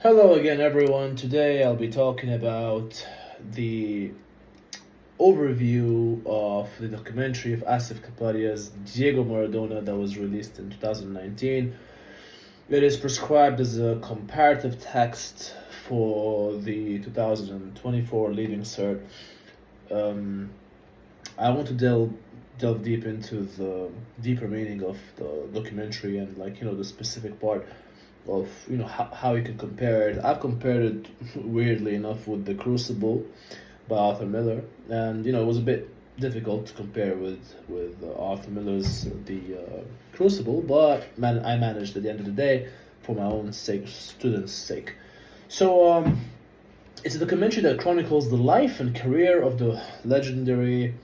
Hello again, everyone. Today I'll be talking about the overview of the documentary of Asif Kapadia's Diego Maradona that was released in 2019. It is prescribed as a comparative text for the 2024 Leaving Cert. Um, I want to delve deep into the deeper meaning of the documentary and the specific part of how you can compare it. I've compared it weirdly enough with The Crucible by Arthur Miller, and it was a bit difficult to compare with Arthur Miller's The Crucible, but I managed at the end of the day for my own sake, students' sake. So it's a documentary that chronicles the life and career of the legendary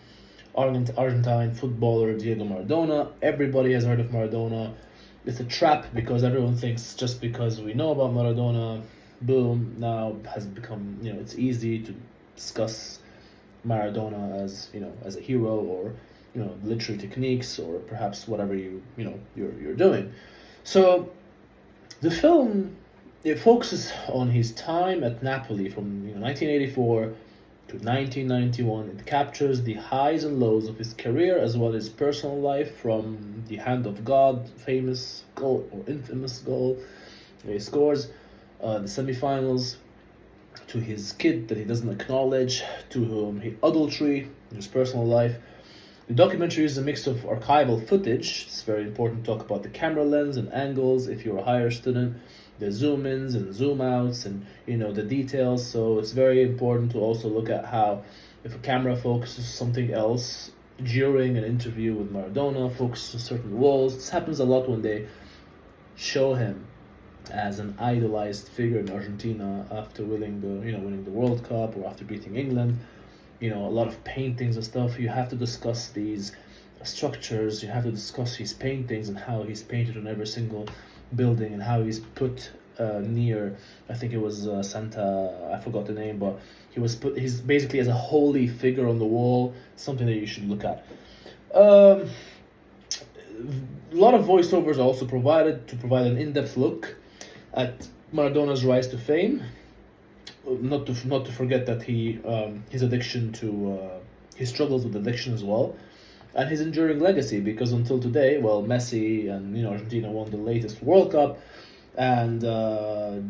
Argentine footballer Diego Maradona. Everybody has heard of Maradona. It's a trap because everyone thinks just because we know about Maradona, boom, now has become, it's easy to discuss Maradona as, as a hero, or, literary techniques, or perhaps whatever you're doing. So the film, it focuses on his time at Napoli from 1984 to 1991. It captures the highs and lows of his career as well as his personal life, from the hand of God famous goal or infamous goal he scores, the semifinals, to his kid that he doesn't acknowledge, to adultery in his personal life. The documentary is a mix of archival footage. It's very important to talk about the camera lens and angles if you're a higher student, the zoom ins and zoom outs, and the details. So it's very important to also look at how, if a camera focuses something else during an interview with Maradona, focuses on certain walls. This happens a lot when they show him as an idolized figure in Argentina after winning the World Cup, or after beating England. A lot of paintings and stuff. You have to discuss these structures. You have to discuss his paintings and how he's painted on every single building, and how he's put near, I think it was Santa, I forgot the name, but he's basically as a holy figure on the wall. Something that you should look at. A lot of voiceovers are also provided to provide an in-depth look at Maradona's rise to fame. Not to forget that his addiction to his struggles with addiction as well, and his enduring legacy, because until today, well, Messi and Argentina won the latest World Cup, and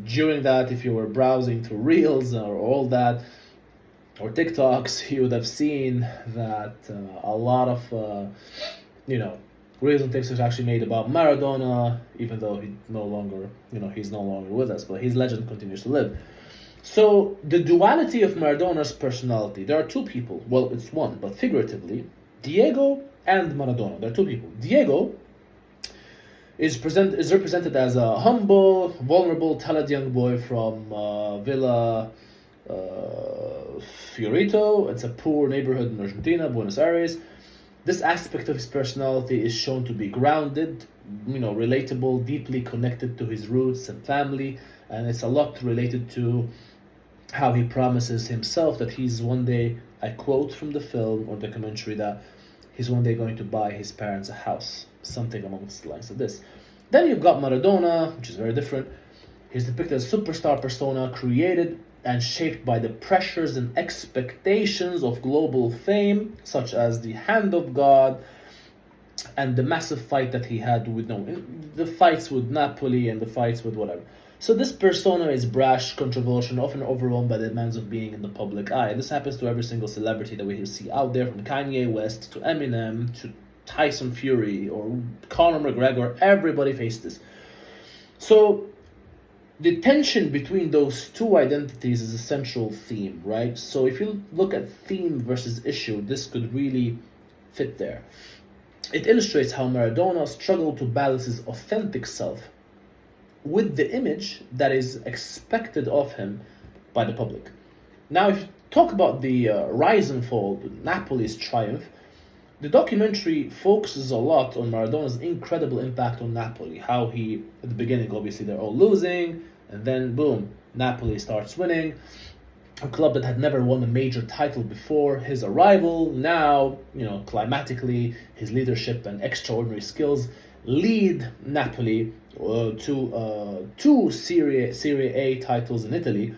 during that, if you were browsing through Reels or all that, or TikToks, you would have seen that a lot of Reels and TikToks actually made about Maradona, even though he's no longer with us, but his legend continues to live. So the duality of Maradona's personality. There are two people. Well, it's one, but figuratively, Diego and Maradona. There are two people. Diego is represented as a humble, vulnerable, talented young boy from Villa Fiorito. It's a poor neighborhood in Argentina, Buenos Aires. This aspect of his personality is shown to be grounded, relatable, deeply connected to his roots and family, and it's a lot related to how he promises himself that he's one day, I quote from the film or documentary, that he's one day going to buy his parents a house, something amongst the lines of this. Then you've got Maradona, which is very different. He's depicted as a superstar persona created and shaped by the pressures and expectations of global fame, such as the hand of God and the massive fight that he had with the fights with Napoli and the fights with whatever. So this persona is brash, controversial, and often overwhelmed by the demands of being in the public eye. And this happens to every single celebrity that we see out there, from Kanye West to Eminem to Tyson Fury or Conor McGregor. Everybody faces this. So the tension between those two identities is a central theme, right? So if you look at theme versus issue, this could really fit there. It illustrates how Maradona struggled to balance his authentic self with the image that is expected of him by the public. Now, if you talk about the rise and fall, Napoli's triumph, the documentary focuses a lot on Maradona's incredible impact on Napoli. How he, at the beginning, obviously they're all losing, and then boom, Napoli starts winning. A club that had never won a major title before his arrival. Now, climatically, his leadership and extraordinary skills lead Napoli to two Serie A titles in Italy,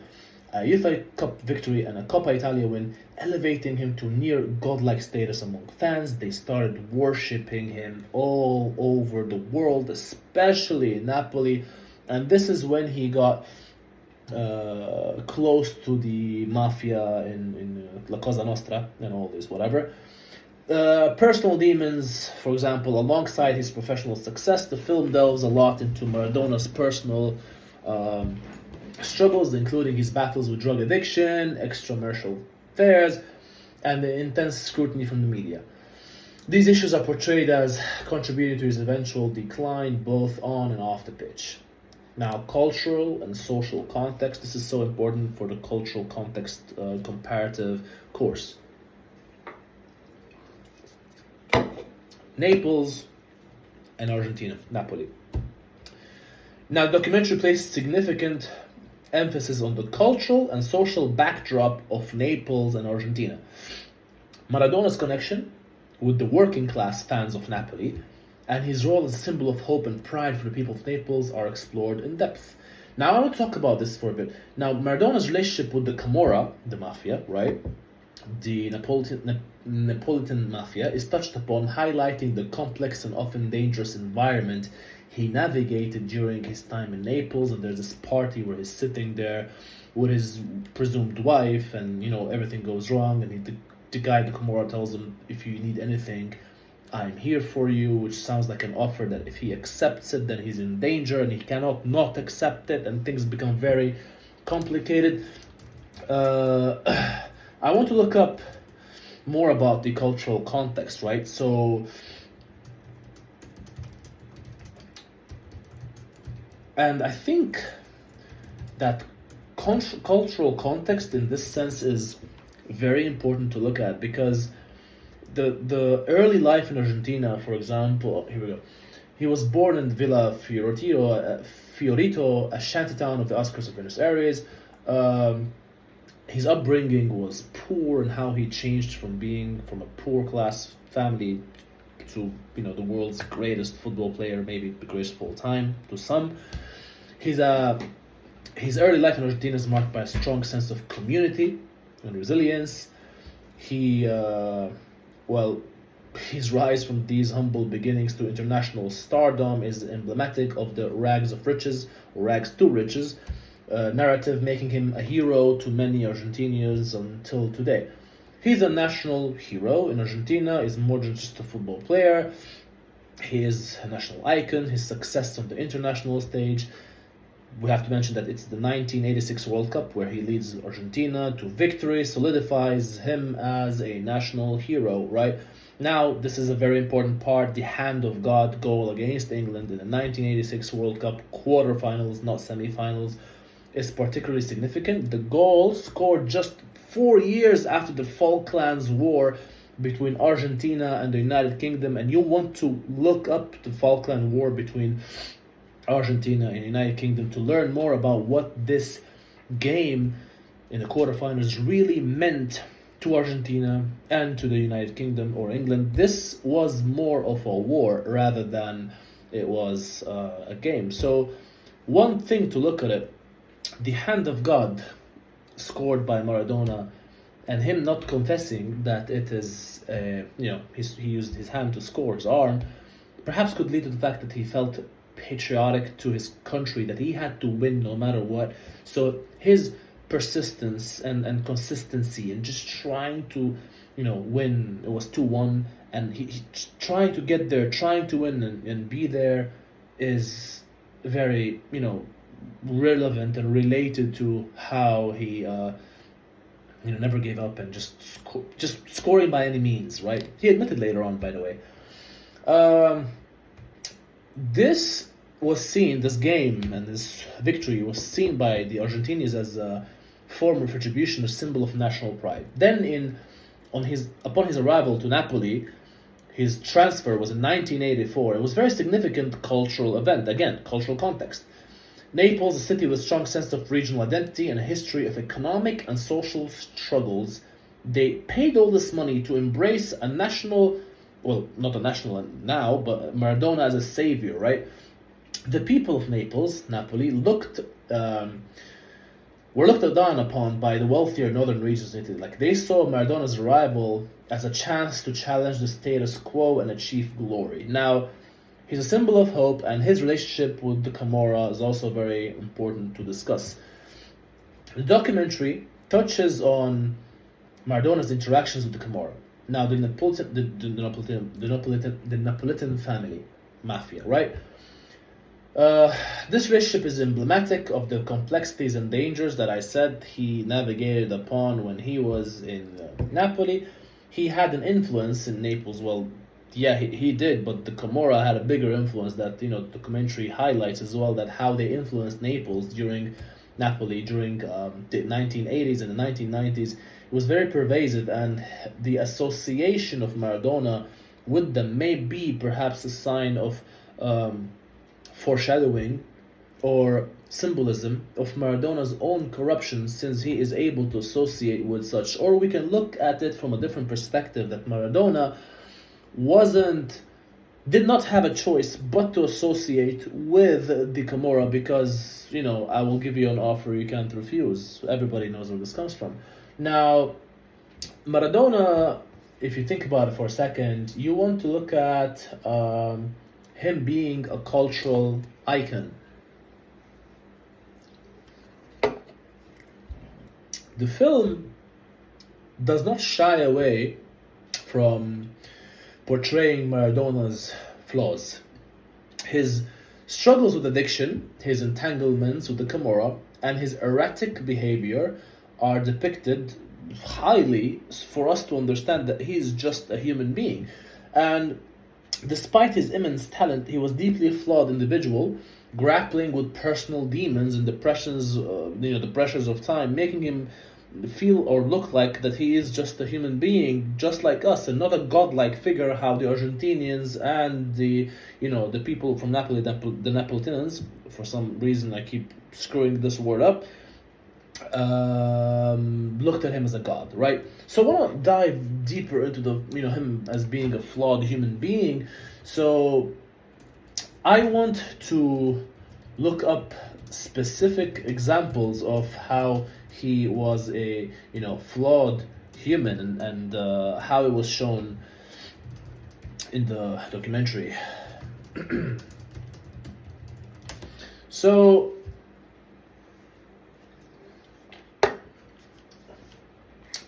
a UEFA Cup victory and a Coppa Italia win, elevating him to near godlike status among fans. They started worshipping him all over the world, especially in Napoli, and this is when he got close to the mafia in La Cosa Nostra and all this, whatever. Personal demons, for example, alongside his professional success, the film delves a lot into Maradona's personal struggles, including his battles with drug addiction, extramarital affairs, and the intense scrutiny from the media. These issues are portrayed as contributing to his eventual decline both on and off the pitch. Now, cultural and social context. This is so important for the cultural context comparative course. Naples and Argentina, Napoli. Now, the documentary places significant emphasis on the cultural and social backdrop of Naples and Argentina. Maradona's connection with the working class fans of Napoli and his role as a symbol of hope and pride for the people of Naples are explored in depth. Now, I want to talk about this for a bit. Now, Maradona's relationship with the Camorra, the mafia, right? The Neapolitan mafia is touched upon, highlighting the complex and often dangerous environment he navigated during his time in Naples. And there's this party where he's sitting there with his presumed wife, and everything goes wrong, and the guy, the Camorra, tells him, if you need anything, I'm here for you, which sounds like an offer that if he accepts it, then he's in danger, and he cannot not accept it, and things become very complicated. I want to look up more about the cultural context, right? So, and I think that cultural context in this sense is very important to look at, because the early life in Argentina, for example, here we go. He was born in Villa Fiorito, a shantytown of the outskirts of Buenos Aires. His upbringing was poor, and how he changed from being from a poor class family to the world's greatest football player, maybe the greatest of all time to some. His early life in Argentina is marked by a strong sense of community and resilience. His rise from these humble beginnings to international stardom is emblematic of the rags to riches narrative, making him a hero to many Argentinians until today. He's a national hero in Argentina. He's more than just a football player. He is a national icon. His success on the international stage, we have to mention that it's the 1986 World Cup where he leads Argentina to victory, solidifies him as a national hero, right? Now, this is a very important part. The hand of God goal against England in the 1986 World Cup quarterfinals, not semifinals, is particularly significant. The goal, scored just 4 years after the Falklands War between Argentina and the United Kingdom, and you want to look up the Falkland War between Argentina and the United Kingdom to learn more about what this game in the quarterfinals really meant to Argentina and to the United Kingdom or England. This was more of a war rather than it was a game. So one thing to look at it, the hand of God scored by Maradona, and him not confessing that it is, he used his hand to score, his arm, perhaps could lead to the fact that he felt patriotic to his country, that he had to win no matter what. So his persistence and consistency and just trying to, win, it was 2-1, and he trying to get there, trying to win and be there is very, relevant and related to how he never gave up and just scoring by any means, right? He admitted later on, by the way. This game and this victory was seen by the Argentinians as a form of retribution, a symbol of national pride. Then upon his arrival to Napoli, his transfer was in 1984. It was a very significant cultural event. Again, cultural context. Naples, a city with a strong sense of regional identity and a history of economic and social struggles, they paid all this money to embrace a national well, not a national now, but Maradona as a savior, right? The people of Naples, Napoli, um, were looked down upon by the wealthier northern regions of Italy. Like they saw Maradona's arrival as a chance to challenge the status quo and achieve glory. Now, he's a symbol of hope, and his relationship with the Camorra is also very important to discuss. The documentary touches on Maradona's interactions with the Camorra. Now, the Napolitan family, mafia, right? Uh, this relationship is emblematic of the complexities and dangers that I said he navigated upon when he was in Napoli. He had an influence in Naples. Well, yeah, he did, but the Camorra had a bigger influence that, the documentary highlights as well, that how they influenced Naples during Napoli during the 1980s and the 1990s. It was very pervasive, and the association of Maradona with them may be perhaps a sign of um, foreshadowing or symbolism of Maradona's own corruption, since he is able to associate with such. Or we can look at it from a different perspective, that Maradona wasn't did not have a choice but to associate with the Camorra, because, I will give you an offer you can't refuse. Everybody knows where this comes from. Now, Maradona, if you think about it for a second, you want to look at him being a cultural icon. The film does not shy away from portraying Maradona's flaws. His struggles with addiction, his entanglements with the Camorra, and his erratic behavior are depicted highly for us to understand that he is just a human being. And despite his immense talent, he was deeply flawed individual, grappling with personal demons and depressions, the pressures of time, making him feel or look like that he is just a human being, just like us, and not a godlike figure. How the Argentinians and the people from Napoli, the Neapolitans, for some reason I keep screwing this word up, looked at him as a god, right? So I want to dive deeper into the him as being a flawed human being. So I want to look up specific examples of how he was a flawed human, and how it was shown in the documentary. So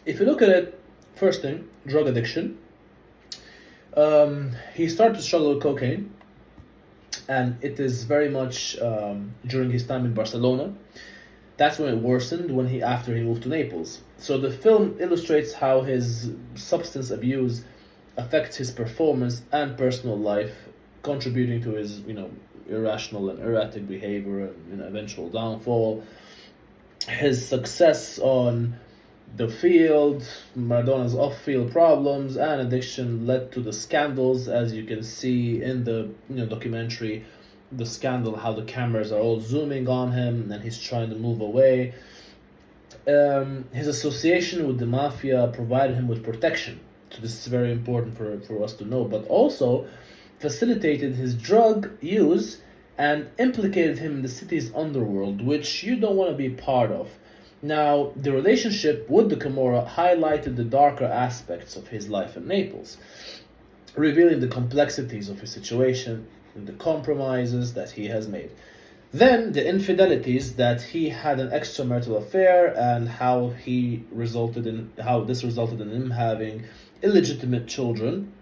if you look at it, first thing, drug addiction. He started to struggle with cocaine, and it is very much during his time in Barcelona. That's when it worsened after he moved to Naples. So the film illustrates how his substance abuse affects his performance and personal life, contributing to his irrational and erratic behavior and eventual downfall. His success on the field, Maradona's off-field problems and addiction led to the scandals, as you can see in the documentary. The scandal, how the cameras are all zooming on him and he's trying to move away. His association with the mafia provided him with protection. So this is very important for us to know, but also facilitated his drug use and implicated him in the city's underworld, which you don't want to be part of. Now, the relationship with the Camorra highlighted the darker aspects of his life in Naples, revealing the complexities of his situation and the compromises that he has made. Then, the infidelities, that he had an extramarital affair, and how this resulted in him having illegitimate children.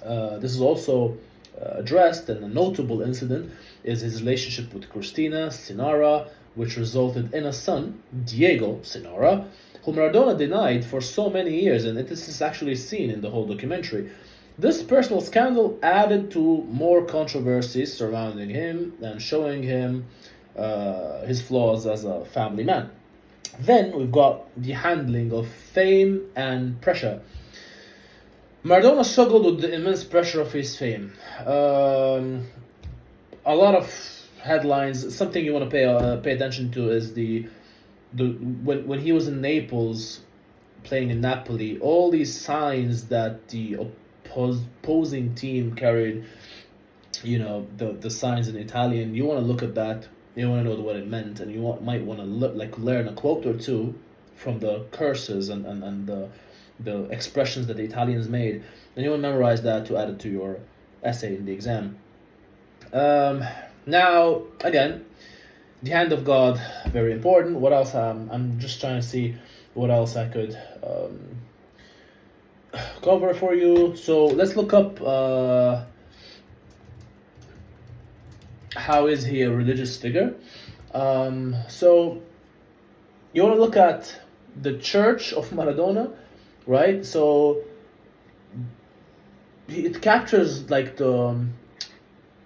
This is also addressed, and a notable incident is his relationship with Cristina Sinara, which resulted in a son, Diego Sinara, who Maradona denied for so many years, and this is actually seen in the whole documentary. This personal scandal added to more controversies surrounding him and showing him his flaws as a family man. Then we've got the handling of fame and pressure. Maradona struggled with the immense pressure of his fame. A lot of headlines. Something you want to pay attention to is the when he was in Naples, playing in Napoli. All these signs that the posing team carried, the signs in Italian. You want to look at that. You want to know what it meant, and might want to learn a quote or two from the curses and the expressions that the Italians made, and you want to memorize that to add it to your essay in the exam. Now, again, the hand of God, very important. What else? I'm just trying to see what else I could cover for you. So let's look up how is he a religious figure. So you want to look at the church of Maradona, right? So it captures like the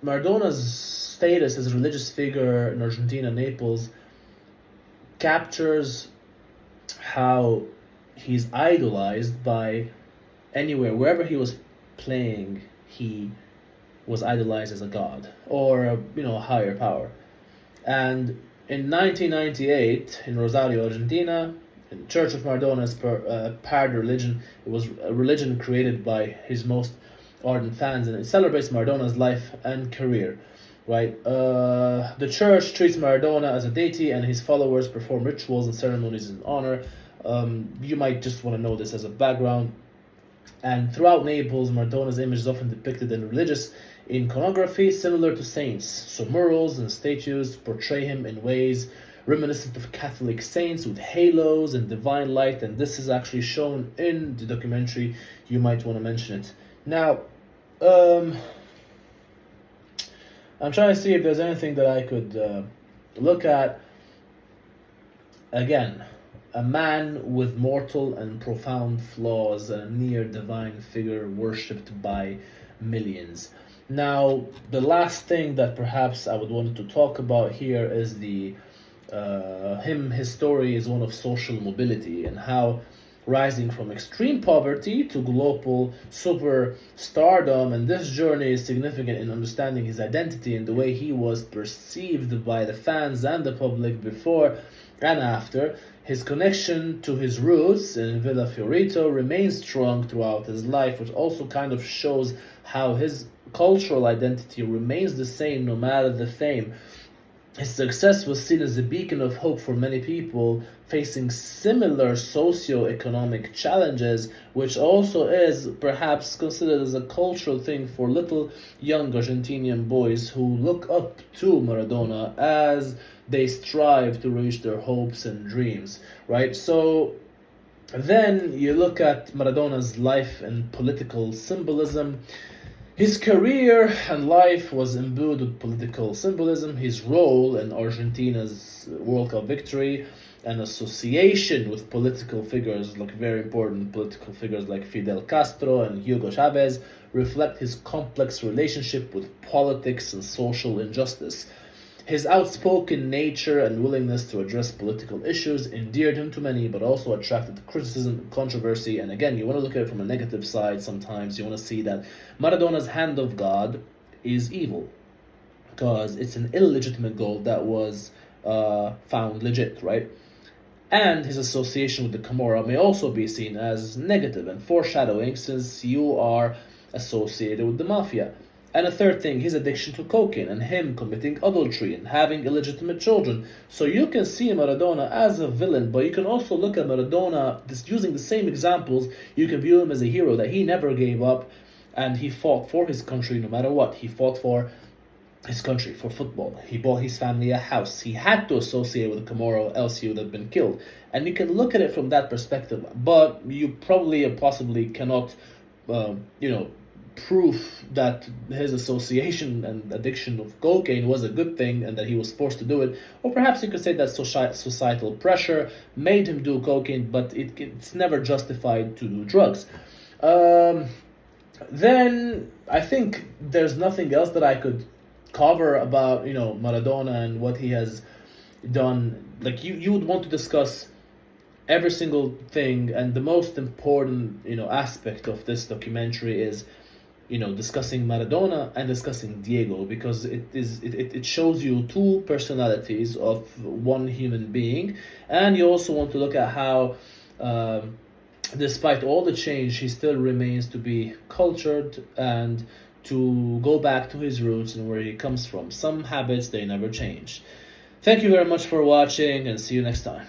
Maradona's status as a religious figure in Argentina, Naples, captures how he's idolized by anywhere, wherever he was playing, he was idolized as a god or a higher power. And in 1998, in Rosario, Argentina, in the Church of Maradona's paired religion, it was a religion created by his most ardent fans, and it celebrates Maradona's life and career. Right, the church treats Maradona as a deity, and his followers perform rituals and ceremonies in honor. You might just want to know this as a background. And throughout Naples, Maradona's image is often depicted in religious iconography similar to saints. So murals and statues portray him in ways reminiscent of Catholic saints with halos and divine light, and this is actually shown in the documentary. You might want to mention it. Now, I'm trying to see if there's anything that I could look at. Again, a man with mortal and profound flaws, a near divine figure worshipped by millions. Now, the last thing that perhaps I would want to talk about here is his story is one of social mobility, and how rising from extreme poverty to global superstardom, and this journey is significant in understanding his identity and the way he was perceived by the fans and the public before and after. His connection to his roots in Villa Fiorito remains strong throughout his life, which also kind of shows how his cultural identity remains the same no matter the fame. His success was seen as a beacon of hope for many people facing similar socio-economic challenges, which also is perhaps considered as a cultural thing for little young Argentinian boys who look up to Maradona as they strive to reach their hopes and dreams, right? So then you look at Maradona's life and political symbolism. His career and life was imbued with political symbolism. His role in Argentina's World Cup victory and association with political figures, like very important political figures like Fidel Castro and Hugo Chavez, reflect his complex relationship with politics and social injustice. His outspoken nature and willingness to address political issues endeared him to many, but also attracted criticism and controversy. And again, you want to look at it from a negative side sometimes. You want to see that Maradona's hand of God is evil, because it's an illegitimate goal that was found legit, right? And his association with the Camorra may also be seen as negative and foreshadowing, since you are associated with the mafia. And a third thing, his addiction to cocaine and him committing adultery and having illegitimate children. So you can see Maradona as a villain, but you can also look at Maradona using the same examples. You can view him as a hero, that he never gave up and he fought for his country no matter what. He fought for his country, for football. He bought his family a house. He had to associate with the Camorra, else he would have been killed. And you can look at it from that perspective, but you probably or possibly cannot, proof that his association and addiction of cocaine was a good thing and that he was forced to do it. Or perhaps you could say that societal pressure made him do cocaine, but it's never justified to do drugs. Then I think there's nothing else that I could cover about Maradona and what he has done. Like you would want to discuss every single thing, and the most important aspect of this documentary is discussing Maradona and discussing Diego, because it shows you two personalities of one human being. And you also want to look at how despite all the change, he still remains to be cultured and to go back to his roots and where he comes from. Some habits, they never change. Thank you very much for watching, and see you next time.